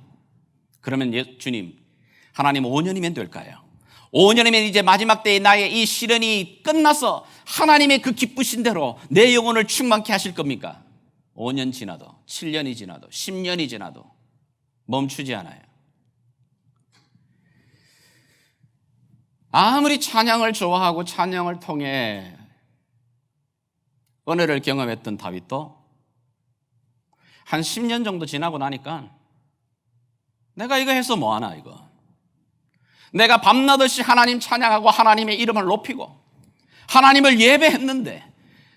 Speaker 1: 그러면 주님, 하나님 5년이면 될까요? 5년이면 이제 마지막 때에 나의 이 시련이 끝나서 하나님의 그 기쁘신 대로 내 영혼을 충만케 하실 겁니까? 5년 지나도 7년이 지나도 10년이 지나도 멈추지 않아요. 아무리 찬양을 좋아하고 찬양을 통해 은혜를 경험했던 다윗도 한 10년 정도 지나고 나니까 내가 이거 해서 뭐하나 이거. 내가 밤낮없이 하나님 찬양하고 하나님의 이름을 높이고 하나님을 예배했는데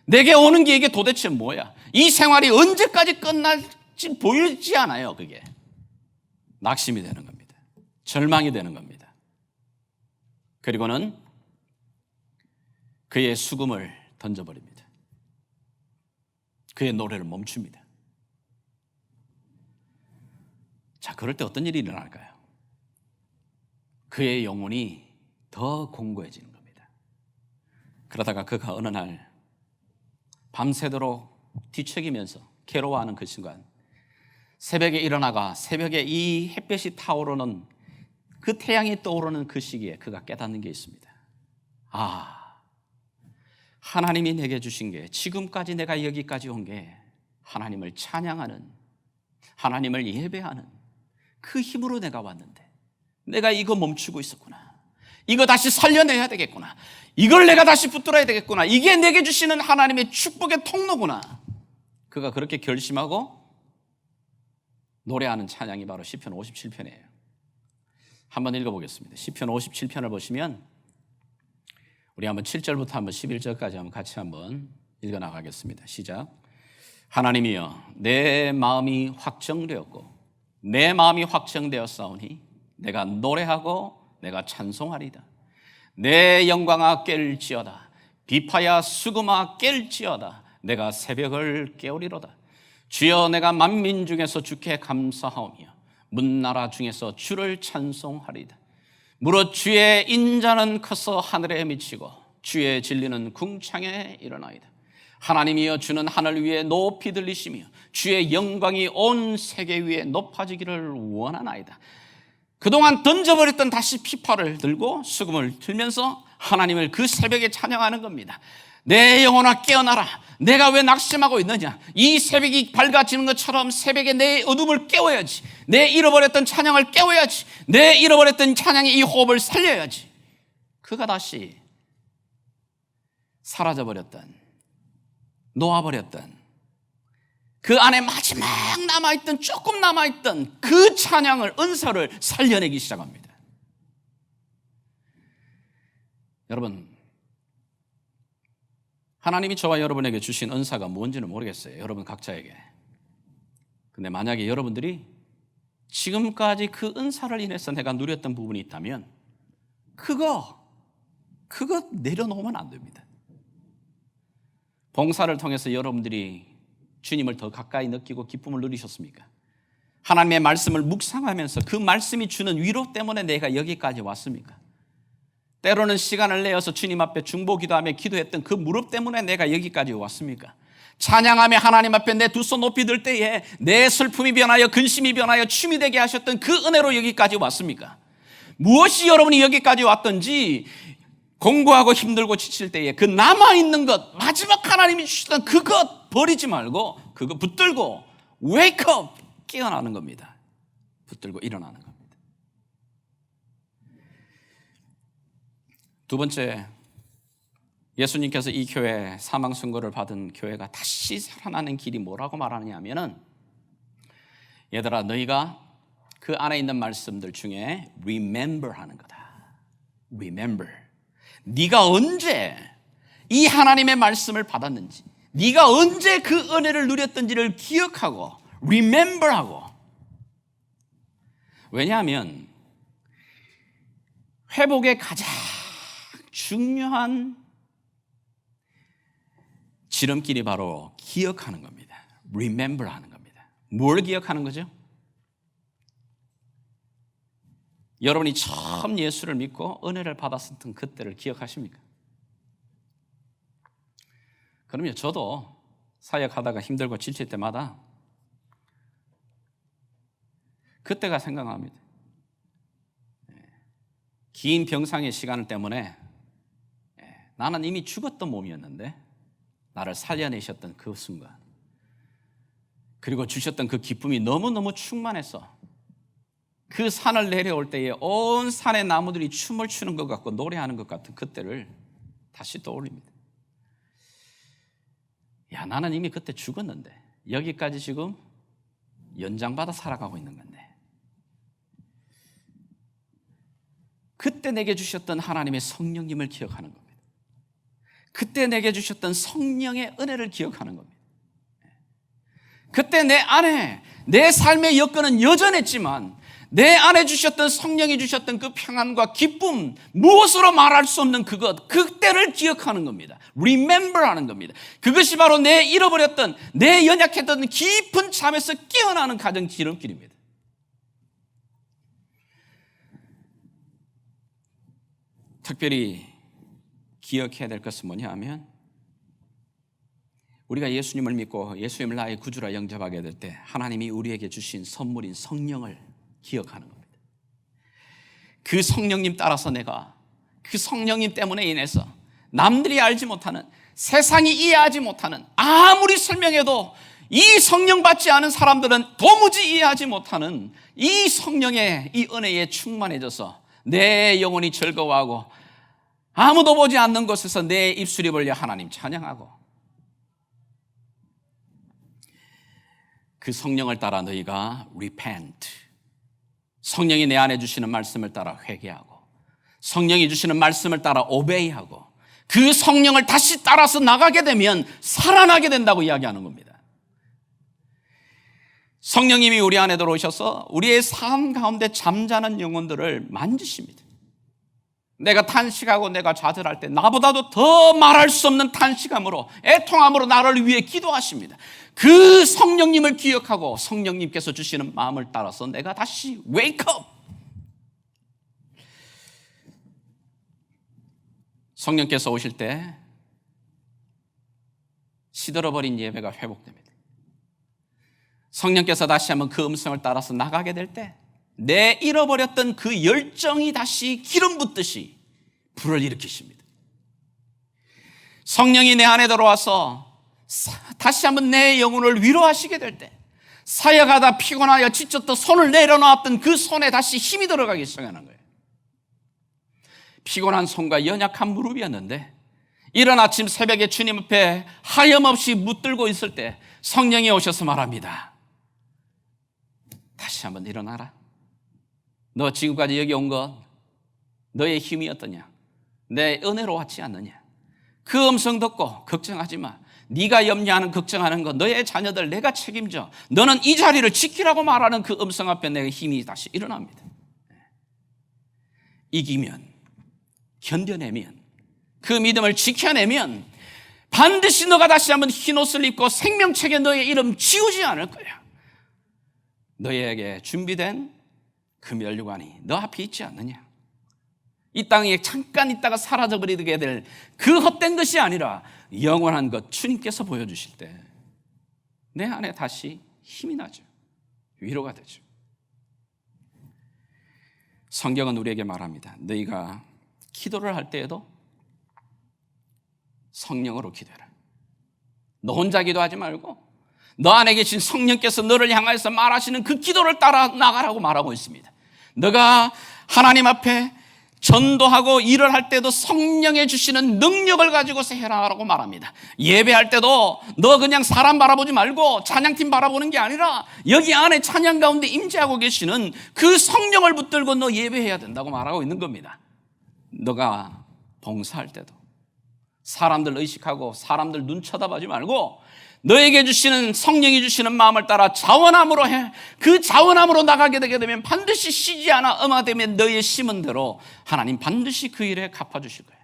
Speaker 1: 내게 오는 게 이게 도대체 뭐야. 이 생활이 언제까지 끝날지 보이지 않아요. 그게 낙심이 되는 겁니다. 절망이 되는 겁니다. 그리고는 그의 수금을 던져버립니다. 그의 노래를 멈춥니다. 자, 그럴 때 어떤 일이 일어날까요? 그의 영혼이 더 공고해지는 겁니다. 그러다가 그가 어느 날 밤새도록 뒤척이면서 괴로워하는 그 순간 새벽에 일어나가 새벽에 이 햇볕이 타오르는 그 태양이 떠오르는 그 시기에 그가 깨닫는 게 있습니다. 아, 하나님이 내게 주신 게 지금까지 내가 여기까지 온 게 하나님을 찬양하는 하나님을 예배하는 그 힘으로 내가 왔는데 내가 이거 멈추고 있었구나. 이거 다시 살려내야 되겠구나. 이걸 내가 다시 붙들어야 되겠구나. 이게 내게 주시는 하나님의 축복의 통로구나. 그가 그렇게 결심하고 노래하는 찬양이 바로 시편 57편이에요. 한번 읽어보겠습니다. 시편 57편을 보시면 우리 한번 7절부터 한번 11절까지 한번 같이 한번 읽어나가겠습니다. 시작. 하나님이여, 내 마음이 확정되었고 내 마음이 확정되었사오니 내가 노래하고 내가 찬송하리다. 내 영광아 깰지어다. 비파야 수금아 깰지어다. 내가 새벽을 깨우리로다. 주여, 내가 만민 중에서 주께 감사하오며 문나라 중에서 주를 찬송하리다. 무릇 주의 인자는 커서 하늘에 미치고 주의 진리는 궁창에 일어나이다. 하나님이여, 주는 하늘 위에 높이 들리시며 주의 영광이 온 세계 위에 높아지기를 원하나이다. 그동안 던져버렸던 다시 피파를 들고 수금을 들면서 하나님을 그 새벽에 찬양하는 겁니다. 내 영혼아 깨어나라. 내가 왜 낙심하고 있느냐. 이 새벽이 밝아지는 것처럼 새벽에 내 어둠을 깨워야지. 내 잃어버렸던 찬양을 깨워야지. 내 잃어버렸던 찬양의 이 호흡을 살려야지. 그가 다시 사라져버렸던, 놓아버렸던 그 안에 마지막 남아있던, 조금 남아있던 그 찬양을, 은사를 살려내기 시작합니다. 여러분, 하나님이 저와 여러분에게 주신 은사가 뭔지는 모르겠어요. 여러분 각자에게. 근데 만약에 여러분들이 지금까지 그 은사를 인해서 내가 누렸던 부분이 있다면 그거 내려놓으면 안 됩니다. 봉사를 통해서 여러분들이 주님을 더 가까이 느끼고 기쁨을 누리셨습니까? 하나님의 말씀을 묵상하면서 그 말씀이 주는 위로 때문에 내가 여기까지 왔습니까? 때로는 시간을 내어서 주님 앞에 중보기도하며 기도했던 그 무릎 때문에 내가 여기까지 왔습니까? 찬양하며 하나님 앞에 내 두 손 높이 들 때에 내 슬픔이 변하여 근심이 변하여 춤이 되게 하셨던 그 은혜로 여기까지 왔습니까? 무엇이 여러분이 여기까지 왔든지 공부하고 힘들고 지칠 때에 그 남아있는 것, 마지막 하나님이 주시던 그것 버리지 말고 그거 붙들고 wake up, 깨어나는 겁니다. 붙들고 일어나는 겁니다. 두 번째, 예수님께서 이 교회 사망 선고를 받은 교회가 다시 살아나는 길이 뭐라고 말하느냐면은, 얘들아 너희가 그 안에 있는 말씀들 중에 remember 하는 거다. remember. 네가 언제 이 하나님의 말씀을 받았는지, 네가 언제 그 은혜를 누렸던지를 기억하고 remember하고. 왜냐하면 회복의 가장 중요한 지름길이 바로 기억하는 겁니다. remember 하는 겁니다. 뭘 기억하는 거죠? 여러분이 처음 예수를 믿고 은혜를 받았었던 그때를 기억하십니까? 그럼요, 저도 사역하다가 힘들고 지칠 때마다 그때가 생각납니다. 긴 병상의 시간 때문에 나는 이미 죽었던 몸이었는데 나를 살려내셨던 그 순간, 그리고 주셨던 그 기쁨이 너무너무 충만해서 그 산을 내려올 때에 온 산의 나무들이 춤을 추는 것 같고 노래하는 것 같은 그때를 다시 떠올립니다. 야, 나는 이미 그때 죽었는데 여기까지 지금 연장받아 살아가고 있는 건데, 그때 내게 주셨던 하나님의 성령님을 기억하는 겁니다. 그때 내게 주셨던 성령의 은혜를 기억하는 겁니다. 그때 내 안에 내 삶의 여건은 여전했지만 내 안에 주셨던 성령이 주셨던 그 평안과 기쁨, 무엇으로 말할 수 없는 그때를 기억하는 겁니다. Remember 하는 겁니다. 그것이 바로 내 잃어버렸던, 내 연약했던 깊은 잠에서 깨어나는 가정 지름길입니다. 특별히 기억해야 될 것은 뭐냐 하면, 우리가 예수님을 믿고 예수님을 나의 구주라 영접하게 될 때 하나님이 우리에게 주신 선물인 성령을 기억하는 겁니다. 그 성령님 따라서 내가 그 성령님 때문에 인해서 남들이 알지 못하는, 세상이 이해하지 못하는, 아무리 설명해도 이 성령 받지 않은 사람들은 도무지 이해하지 못하는 이 성령의 이 은혜에 충만해져서 내 영혼이 즐거워하고 아무도 보지 않는 곳에서 내 입술이 벌려 하나님 찬양하고, 그 성령을 따라 너희가 repent, 성령이 내 안에 주시는 말씀을 따라 회개하고, 성령이 주시는 말씀을 따라 obey하고, 그 성령을 다시 따라서 나가게 되면 살아나게 된다고 이야기하는 겁니다. 성령님이 우리 안에 들어오셔서 우리의 삶 가운데 잠자는 영혼들을 만지십니다. 내가 탄식하고 내가 좌절할 때 나보다도 더 말할 수 없는 탄식함으로, 애통함으로 나를 위해 기도하십니다. 그 성령님을 기억하고 성령님께서 주시는 마음을 따라서 내가 다시 wake up. 성령께서 오실 때 시들어버린 예배가 회복됩니다. 성령께서 다시 한번 그 음성을 따라서 나가게 될 때 내 잃어버렸던 그 열정이 다시 기름 붓듯이 불을 일으키십니다. 성령이 내 안에 들어와서 다시 한번 내 영혼을 위로하시게 될 때, 사역하다 피곤하여 지쳤던 손을 내려놓았던 그 손에 다시 힘이 들어가기 시작하는 거예요. 피곤한 손과 연약한 무릎이었는데 이른 아침 새벽에 주님 앞에 하염없이 묻들고 있을 때 성령이 오셔서 말합니다. 다시 한번 일어나라. 너 지금까지 여기 온 것 너의 힘이었더냐? 내 은혜로 왔지 않느냐? 그 음성 듣고 걱정하지 마. 네가 염려하는 걱정하는 것, 너의 자녀들 내가 책임져. 너는 이 자리를 지키라고 말하는 그 음성 앞에 내 힘이 다시 일어납니다. 이기면, 견뎌내면, 그 믿음을 지켜내면 반드시 너가 다시 한번 흰옷을 입고 생명책에 너의 이름 지우지 않을 거야. 너에게 준비된 그 면류관이 너 앞에 있지 않느냐? 이 땅에 잠깐 있다가 사라져버리게 될 그 헛된 것이 아니라 영원한 것 주님께서 보여주실 때 내 안에 다시 힘이 나죠. 위로가 되죠. 성경은 우리에게 말합니다. 너희가 기도를 할 때에도 성령으로 기도해라. 너 혼자 기도하지 말고 너 안에 계신 성령께서 너를 향해서 말하시는 그 기도를 따라 나가라고 말하고 있습니다. 너가 하나님 앞에 전도하고 일을 할 때도 성령의 주시는 능력을 가지고서 해라라고 말합니다. 예배할 때도 너 그냥 사람 바라보지 말고 찬양팀 바라보는 게 아니라 여기 안에 찬양 가운데 임재하고 계시는 그 성령을 붙들고 너 예배해야 된다고 말하고 있는 겁니다. 너가 봉사할 때도 사람들 의식하고 사람들 눈 쳐다보지 말고 너에게 주시는 성령이 주시는 마음을 따라 자원함으로 해. 그 자원함으로 나가게 되게 되면 반드시 쉬지 않아 엄하되면 너의 심은 대로 하나님 반드시 그 일에 갚아주실 거예요.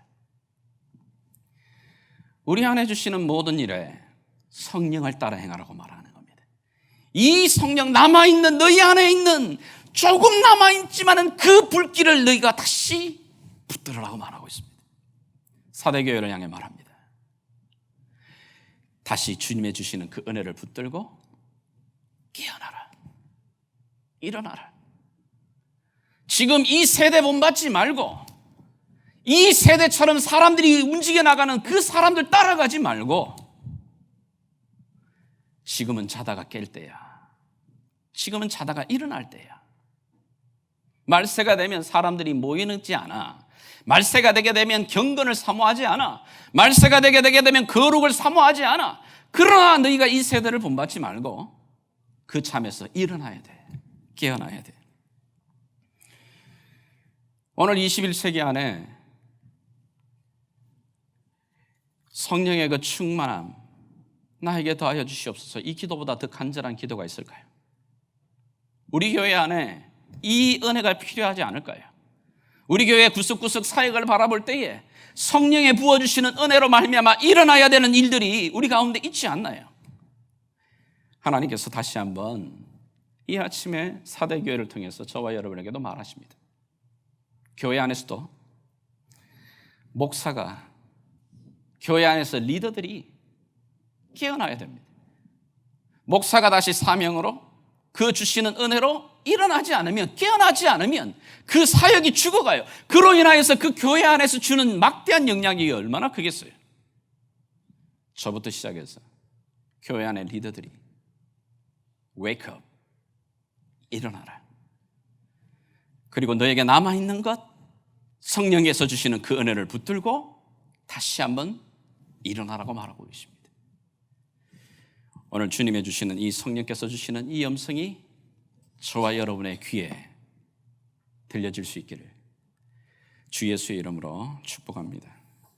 Speaker 1: 우리 안에 주시는 모든 일에 성령을 따라 행하라고 말하는 겁니다. 이 성령 남아있는 너희 안에 있는 조금 남아있지만은 그 불길을 너희가 다시 붙들으라고 말하고 있습니다. 사대교회를 향해 말합니다. 다시 주님의 주시는 그 은혜를 붙들고 깨어나라. 일어나라. 지금 이 세대 본받지 말고 이 세대처럼 사람들이 움직여 나가는 그 사람들 따라가지 말고 지금은 자다가 깰 때야. 지금은 자다가 일어날 때야. 말세가 되면 사람들이 모이지 않아. 말세가 되게 되면 경건을 사모하지 않아. 말세가 되게 되면 거룩을 사모하지 않아. 그러나 너희가 이 세대를 본받지 말고 그 잠에서 일어나야 돼. 깨어나야 돼. 오늘 21세기 안에 성령의 그 충만함 나에게 더하여 주시옵소서. 이 기도보다 더 간절한 기도가 있을까요? 우리 교회 안에 이 은혜가 필요하지 않을까요? 우리 교회 구석구석 사역을 바라볼 때에 성령의 부어주시는 은혜로 말미암아 일어나야 되는 일들이 우리 가운데 있지 않나요? 하나님께서 다시 한번 이 아침에 사대교회를 통해서 저와 여러분에게도 말하십니다. 교회 안에서도 목사가, 교회 안에서 리더들이 깨어나야 됩니다. 목사가 다시 사명으로 그 주시는 은혜로 일어나지 않으면, 깨어나지 않으면 그 사역이 죽어가요. 그로 인하여서 그 교회 안에서 주는 막대한 영향이 얼마나 크겠어요. 저부터 시작해서 교회 안의 리더들이 wake up, 일어나라. 그리고 너에게 남아있는 것, 성령께서 주시는 그 은혜를 붙들고 다시 한번 일어나라고 말하고 계십니다. 오늘 주님의 주시는 이 성령께서 주시는 이 음성이 저와 여러분의 귀에 들려질 수 있기를 주 예수의 이름으로 축복합니다.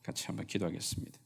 Speaker 1: 같이 한번 기도하겠습니다.